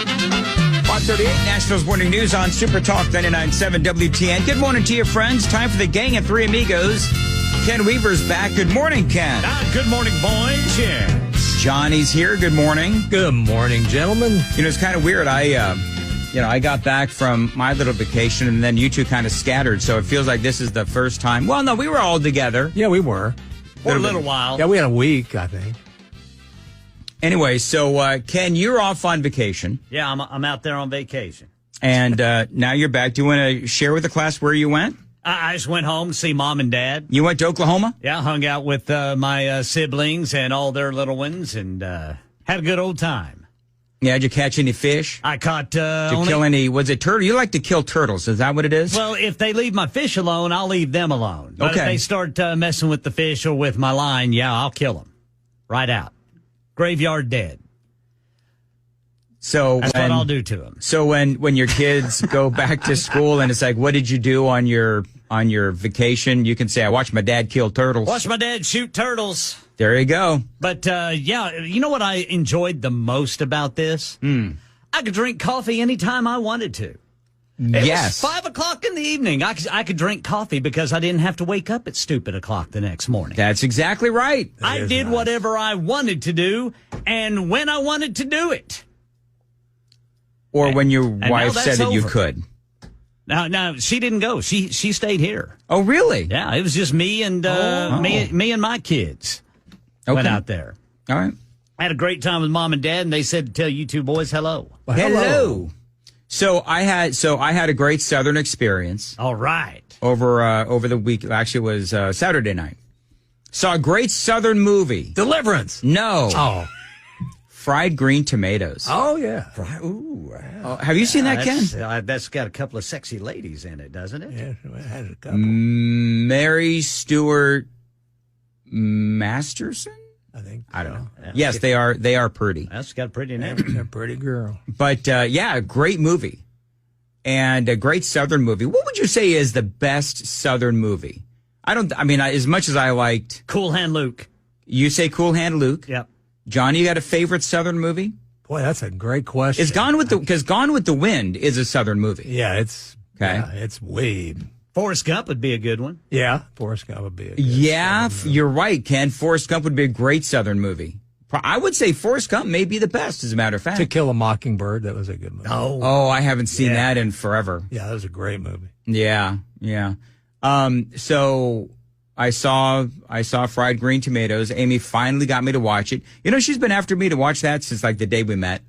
538 Nationals Morning News on Super Talk 99.7 WTN. Good morning to you, friends. Time for the gang of three amigos. Ken Weaver's back. Good morning, Ken. Good morning, boys. Yeah. Johnny's here. Good morning. Good morning, gentlemen. You know, it's kind of weird. I got back from my little vacation, and then you two kind of scattered, so it feels like this is the first time. Well, no, we were all together. Yeah, we were. For a little while. Yeah, we had a week, I think. Anyway, so, Ken, you're off on vacation. Yeah, I'm out there on vacation. And now you're back. Do you want to share with the class where you went? I just went home to see Mom and Dad. You went to Oklahoma? Yeah, hung out with my siblings and all their little ones and had a good old time. Yeah, did you catch any fish? I caught... Did you kill any... Was it turtle? You like to kill turtles. Is that what it is? Well, if they leave my fish alone, I'll leave them alone. But if they start messing with the fish or with my line, yeah, I'll kill them. Right out. Graveyard dead. So that's what I'll do to them. So when your kids go back to school and it's like, what did you do on your vacation? You can say, I watched my dad kill turtles. Watch my dad shoot turtles. There you go. But yeah, you know what I enjoyed the most about this? I could drink coffee anytime I wanted to. Yes. It was 5 o'clock in the evening. I could drink coffee because I didn't have to wake up at stupid o'clock the next morning. That's exactly right. I did whatever I wanted to do and when I wanted to do it. Or when your wife said that you could. No, she didn't go. She stayed here. Oh, really? Yeah, it was just me and me and my kids went out there. All right. I had a great time with Mom and Dad, and they said to tell you two boys hello. Well, hello. So I had a great Southern experience. All right. Over the week. Actually, it was Saturday night. Saw a great Southern movie. Deliverance. No. Oh. Fried green tomatoes. Oh, yeah. Have you seen that, Ken? That's got a couple of sexy ladies in it, doesn't it? Yeah, it has a couple. Mary Stuart Masterson? I don't know. Yes, they are pretty. That's got a pretty name. They're a pretty girl. But, yeah, a great movie. And a great Southern movie. What would you say is the best Southern movie? As much as I liked... Cool Hand Luke. You say Cool Hand Luke? Yep. Johnny, you got a favorite Southern movie? Boy, that's a great question. It's because Gone with the Wind is a Southern movie. Yeah, it's way. Forrest Gump would be a good one. Yeah, Forrest Gump would be a good you're right, Ken. Forrest Gump would be a great Southern movie. I would say Forrest Gump may be the best, as a matter of fact. To Kill a Mockingbird, that was a good movie. Oh, I haven't seen that in forever. Yeah, that was a great movie. Yeah. So I saw Fried Green Tomatoes. Amy finally got me to watch it. You know, she's been after me to watch that since like the day we met.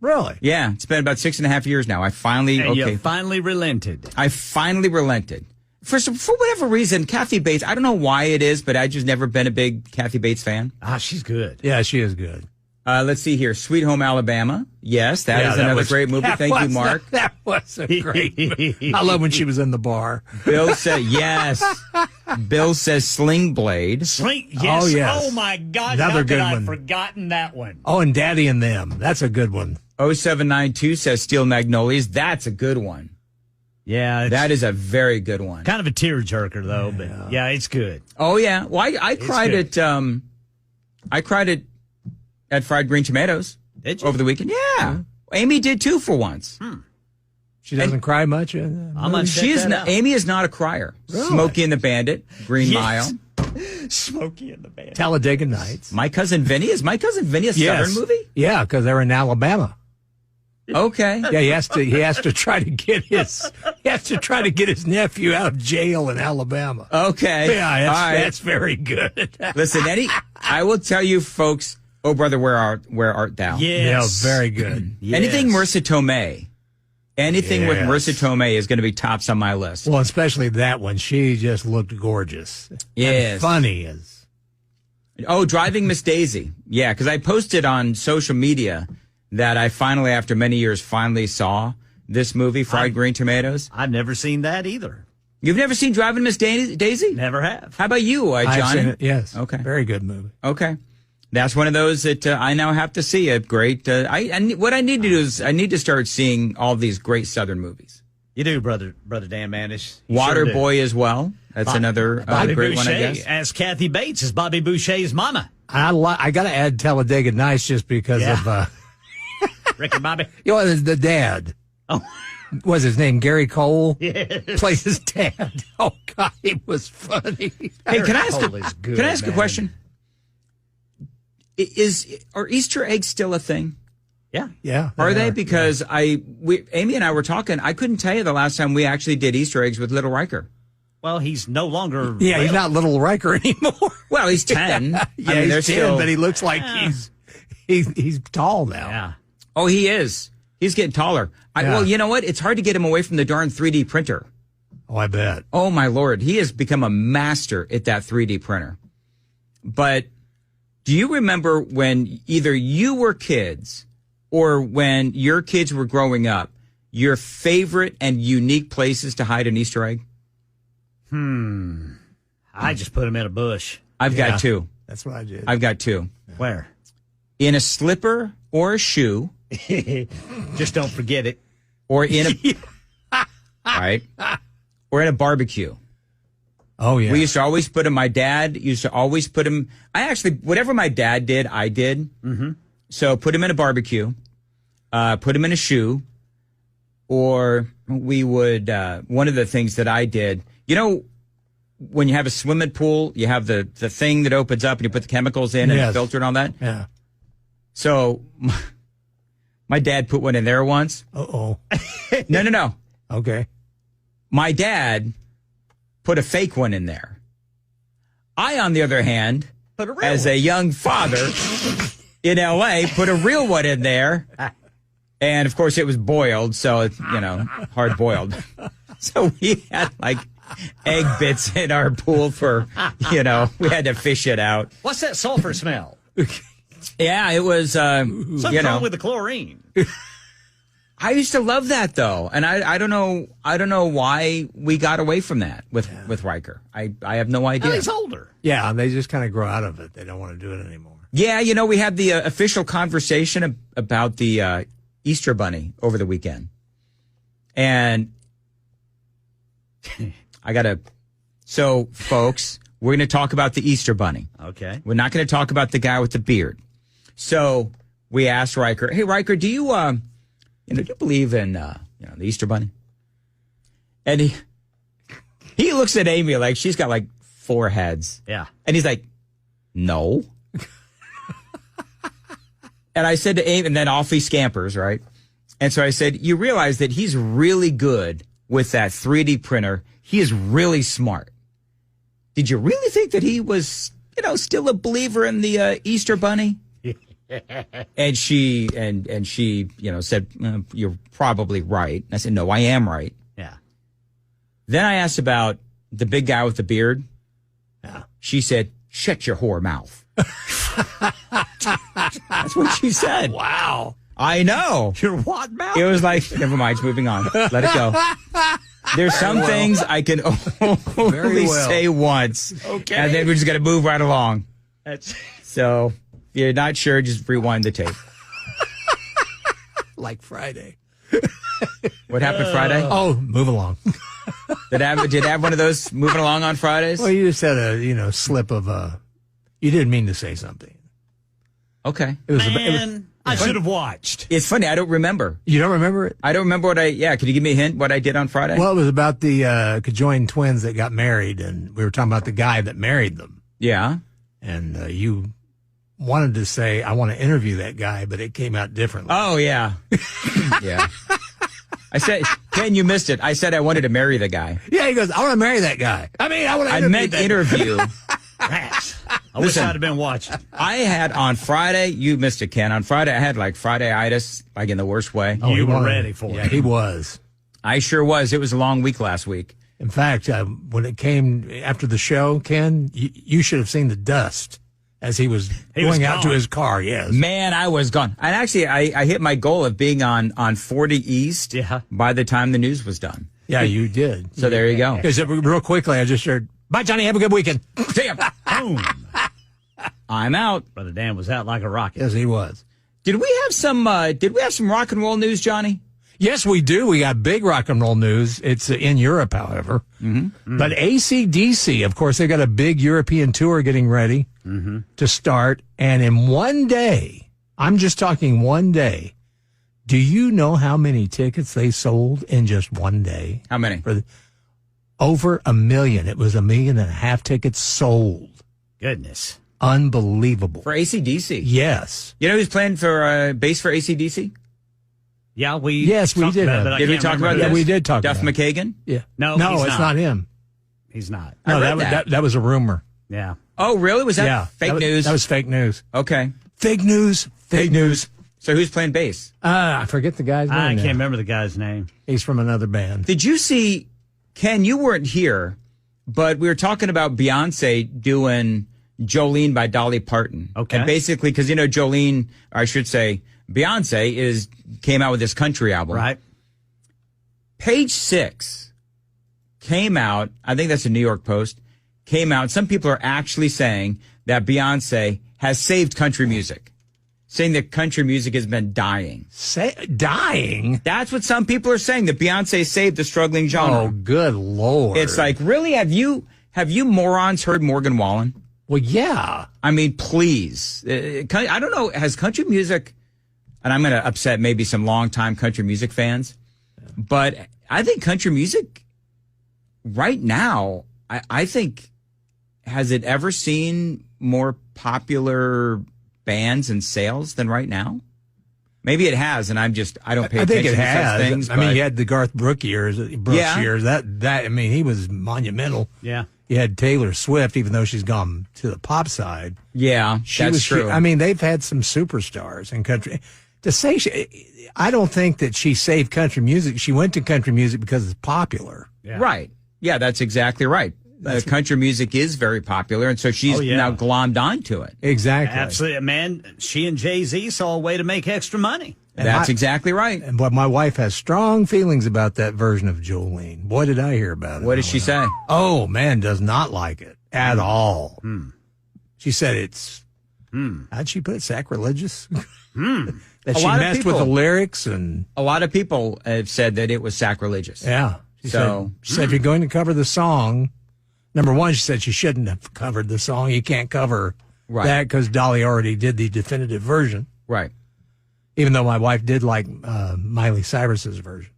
Really? Yeah, it's been about 6.5 years now. You finally relented. I finally relented. For whatever reason, Kathy Bates, I don't know why it is, but I've just never been a big Kathy Bates fan. She's good. Yeah, she is good. Let's see here. Sweet Home Alabama. Yes, that is another great movie. Thank you, Mark. That was a great movie. I love when she was in the bar. Bill said, yes. Bill says Sling Blade. Yes. Oh, yes. Oh, my God. Another good one. I've forgotten that one. Oh, and Daddy and Them. That's a good one. 0792 says Steel Magnolias. That's a good one. Yeah. That is a very good one. Kind of a tearjerker, though, but yeah, it's good. Oh, yeah. Well, I cried at Fried Green Tomatoes. Did you? Over the weekend. Yeah. Amy did too for once. She doesn't cry much. Amy is not a crier. Really? Smokey and the Bandit, Green Mile. Smokey and the Bandit. Talladega Nights. My Cousin Vinny. Is My Cousin Vinny a Southern movie? Yeah, because they're in Alabama. Okay. Yeah, he has to try to get his nephew out of jail in Alabama. Okay. Yeah, that's very good. Listen, I will tell you folks, Oh Brother, Where Art Thou? Yes. Yeah, very good. Yes. Anything Marissa Tomei. Anything with Marissa Tomei is going to be tops on my list. Well, especially that one. She just looked gorgeous. Yes. And funny as. Oh, Driving Miss Daisy. Yeah, because I posted on social media that I finally, after many years, saw this movie, Fried Green Tomatoes. I've never seen that either. You've never seen Driving Miss Daisy? Never have. How about you, Johnny? I've seen it, yes. Okay. Very good movie. Okay. That's one of those that I now have to see. A great. What I need to do is I need to start seeing all these great Southern movies. You do, brother Dan Manish. Waterboy as well. That's another great Boucher, one, I guess. As Kathy Bates is Bobby Boucher's mama. I got to add Talladega Nights just because of Ricky Bobby. You know, the dad. Oh. Was his name Gary Cole? Yes. Played his dad. Oh, God, he was funny. Hey, can I ask Good, can I ask a question? Are Easter eggs still a thing? Yeah. Yeah. Are they? Because Amy and I were talking. I couldn't tell you the last time we actually did Easter eggs with little Riker. Well, he's no longer. Yeah, he's not little Riker anymore. Well, he's 10. Yeah, I mean, he's 10, but he looks like he's tall now. Yeah. Oh, he is. He's getting taller. Well, you know what? It's hard to get him away from the darn 3D printer. Oh, I bet. Oh, my Lord. He has become a master at that 3D printer. But do you remember when either you were kids or when your kids were growing up, your favorite and unique places to hide an Easter egg? I just put him in a bush. I've got two. That's what I did. I've got two. Where? In a slipper or a shoe. Just don't forget it. Or in a right, or in a barbecue. Oh yeah. We used to always put him. My dad used to always put him. Whatever my dad did, I did. Mm-hmm. So put him in a barbecue, put him in a shoe, or we would. One of the things that I did, you know, when you have a swimming pool, you have the thing that opens up and you put the chemicals in and the filter and all that. Yeah. So. My dad put one in there once. Uh-oh. No. Okay. My dad put a fake one in there. I, on the other hand, as a young father in L.A., put a real one in there. And, of course, it was boiled, so, hard boiled. So we had, egg bits in our pool for, we had to fish it out. What's that sulfur smell? Yeah, it was, Something wrong with the chlorine. I used to love that though, and I don't know why we got away from that with Riker. I have no idea. Well, he's older. Yeah, and they just kind of grow out of it. They don't want to do it anymore. Yeah, we had the official conversation about the Easter Bunny over the weekend, and So, folks, we're going to talk about the Easter Bunny. Okay. We're not going to talk about the guy with the beard. So we asked Riker, "Hey, Riker, do you do you believe in the Easter Bunny?" And he looks at Amy like she's got 4 heads. Yeah. And he's like, "No." And I said to Amy, and then off he scampers, right? And so I said, "You realize that he's really good with that 3D printer. He is really smart. Did you really think that he was, still a believer in the Easter Bunny?" And she said, "You're probably right." I said, "No, I am right." Yeah. Then I asked about the big guy with the beard. Yeah. She said, "Shut your whore mouth." That's what she said. Wow. I know. Your what mouth? It was like, never mind, it's moving on. Let it go. There's some things I can only say once. Okay. And then we just got to move right along. So if you're not sure, just rewind the tape. Like Friday. What happened Friday? Oh, move along. Did I have one of those moving along on Fridays? Well, you just had a slip of you didn't mean to say something. Okay. I should have watched. It's funny. I don't remember. You don't remember it? I don't remember could you give me a hint what I did on Friday? Well, it was about the conjoined twins that got married, and we were talking about the guy that married them. Yeah. And you wanted to say, "I want to interview that guy," but it came out differently. Oh, yeah. Yeah. I said, Ken, you missed it. I said I wanted to marry the guy. Yeah, he goes, "I want to marry that guy." I want to interview meant that interview. Rats. I wish I'd have been watching. I had on Friday, you missed it, Ken. On Friday, I had Friday-itis, in the worst way. Oh, you were ready for it. Yeah, he was. I sure was. It was a long week last week. In fact, when it came after the show, Ken, you should have seen the dust as he was going out to his car. Yes, man, I was gone. And actually, I hit my goal of being on 40 East. Yeah. By the time the news was done. Yeah, you did. So there you go. Because real quickly, I just heard, "Bye, Johnny. Have a good weekend." See ya. Boom. I'm out. Brother Dan was out like a rocket. Yes, he was. Did we have some rock and roll news, Johnny? Yes, we do. We got big rock and roll news. It's in Europe, however. Mm-hmm. But AC/DC, of course, they got a big European tour getting ready to start. And in one day, I'm just talking one day, Do you know how many tickets they sold in just one day? How many? Over 1 million. It was 1.5 million tickets sold. Goodness. Unbelievable. For AC/DC? Yes. You know who's playing for bass for AC/DC? Yeah, we did. Did we talk about this? Yeah, we did talk Duff about McKagan? Yeah. No, it's not him. He's not. No, that was a rumor. Yeah. Oh, really? Was that fake news? That was fake news. Okay. Fake news. Fake news. So who's playing bass? I forget the guy's name. I can't remember the guy's name. He's from another band. Did you see, Ken, you weren't here, but we were talking about Beyonce doing Jolene by Dolly Parton. Okay. And basically, because, you know, Jolene, or I should say, Beyonce came out with this country album. Right. Page 6 came out, I think that's the New York Post, came out. Some people are actually saying that Beyonce has saved country music. Saying that country music has been dying. Dying? That's what some people are saying, that Beyonce saved the struggling genre. Oh, good Lord. It's like, really? Have you morons heard Morgan Wallen? Well, yeah. I mean, please. I don't know. Has country music, and I'm going to upset maybe some longtime country music fans, but I think country music right now, I think, has it ever seen more popular bands and sales than right now? Maybe it has, and I don't pay attention to such things. I mean, you had the Garth Brooks years. That I mean, he was monumental. Yeah. You had Taylor Swift, even though she's gone to the pop side. Yeah, that's true. I mean, they've had some superstars in country. To say I don't think that she saved country music. She went to country music because it's popular. Yeah. Right. Yeah, that's exactly right. Country music is very popular, and so she's now glommed onto it. Exactly. Absolutely. Man, she and Jay-Z saw a way to make extra money. That's exactly right. But my wife has strong feelings about that version of Jolene. Boy, did I hear about it. What did she say? Oh, man, does not like it at all. She said it's, how'd she put it, sacrilegious? That she messed with the lyrics. And a lot of people have said that it was sacrilegious. Yeah. She said, if you're going to cover the song, number one, she said she shouldn't have covered the song. You can't cover that because Dolly already did the definitive version. Right. Even though my wife did like Miley Cyrus's version.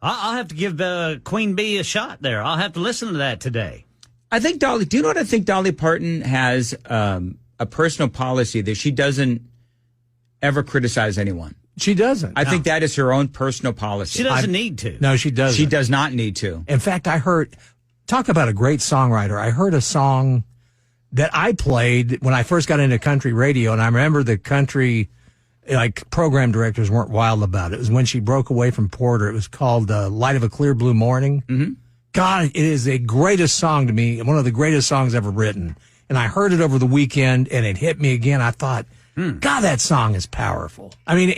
I'll have to give Queen Bee a shot there. I'll have to listen to that today. I think do you know what I think Dolly Parton has a personal policy that she doesn't ever criticize anyone. She doesn't. I think that is her own personal policy. She doesn't need to. No, she doesn't. She does not need to. In fact, talk about a great songwriter. I heard a song that I played when I first got into country radio, and I remember the country program directors weren't wild about it. It was when she broke away from Porter. It was called Light of a Clear Blue Morning. Mm-hmm. God, it is the greatest song to me, one of the greatest songs ever written. And I heard it over the weekend, and it hit me again. I thought, God, that song is powerful. I mean,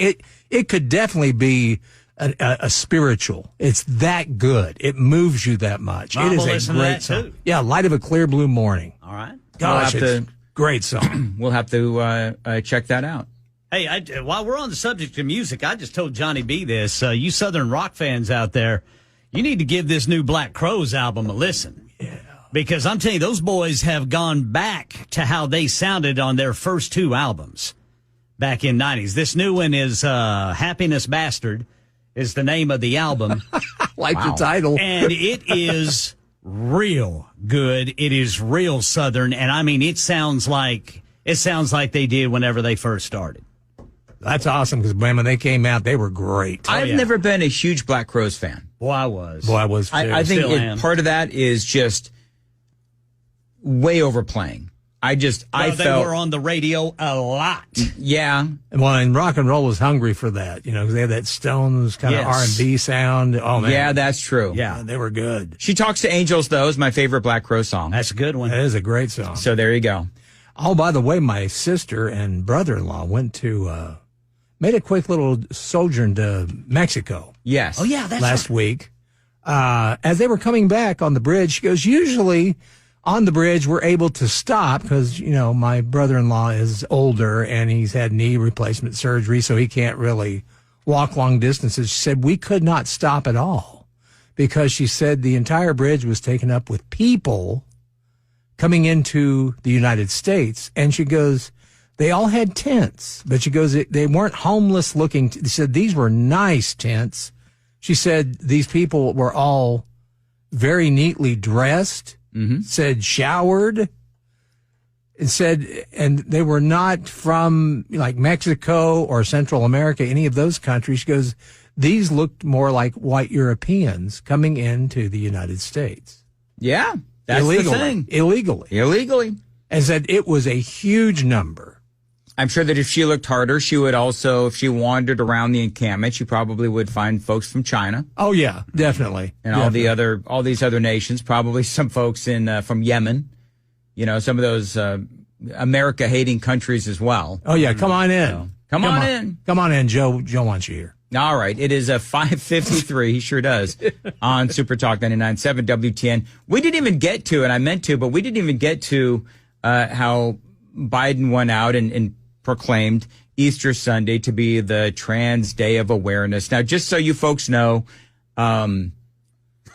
it could definitely be a spiritual. It's that good. It moves you that much. It is a great song. Too. Yeah, Light of a Clear Blue Morning. All right. Gosh, it's a great song. We'll have to check that out. Hey, while we're on the subject of music, I just told Johnny B this. You Southern rock fans out there, you need to give this new Black Crowes album a listen. Yeah. Because I'm telling you, those boys have gone back to how they sounded on their first two albums back in 90s. This new one is Happiness Bastard is the name of the album. Like the title. And it is real good. It is real Southern. And I mean, it sounds like they did whenever they first started. That's awesome because when they came out, they were great. I've never been a huge Black Crowes fan. Boy, I was. Too. I think part of that is just way overplaying. I felt they were on the radio a lot. Yeah. Well, and rock and roll was hungry for that, because they had that Stones kind of R&B sound. Oh man. Yeah, that's true. Yeah, they were good. She Talks to Angels, though, is my favorite Black Crowes song. That's a good one. That is a great song. So there you go. Oh, by the way, my sister and brother-in-law went to made a quick little sojourn to Mexico. Yes. Oh yeah, that's last week. As they were coming back on the bridge, she goes, usually on the bridge, we're able to stop because, my brother-in-law is older and he's had knee replacement surgery, so he can't really walk long distances. She said we could not stop at all because she said the entire bridge was taken up with people coming into the United States. And she goes, They all had tents, but she goes, they weren't homeless looking. She said these were nice tents. She said these people were all very neatly dressed, said showered, and they were not from like Mexico or Central America, any of those countries. She goes, these looked more like white Europeans coming into the United States. Yeah, that's illegally, the thing. Illegally. And said it was a huge number. I'm sure that if she looked harder, she would also, if she wandered around the encampment, she probably would find folks from China. Oh yeah, definitely. And all these other nations, probably some folks from Yemen, some of those America hating countries as well. Oh yeah, come on in. So, come on in. Come on in, Joe. Joe wants you here. All right. It is 5:53. He sure does on Super Talk 99.7 WTN. We didn't even get to, and I meant to, but we didn't even get to how Biden went out and proclaimed Easter Sunday to be the Trans Day of Awareness. Now, just so you folks know,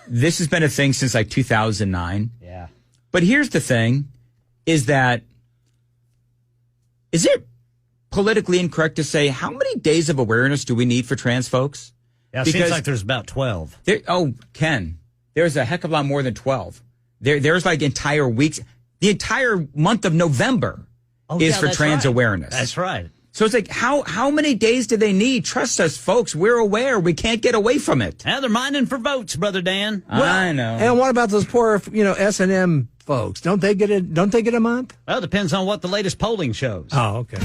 this has been a thing since like 2009. Yeah. But here's the thing, is it politically incorrect to say how many days of awareness do we need for trans folks? Yeah, it seems like there's about 12. Ken, there's a heck of a lot more than 12. There's like entire weeks. The entire month of November is for trans awareness. That's right. So it's like, how many days do they need? Trust us, folks. We're aware. We can't get away from it. Now they're mining for votes, Brother Dan. Well, I know. And what about those poor, S&M folks? Don't they get a month? Well, it depends on what the latest polling shows. Oh, okay.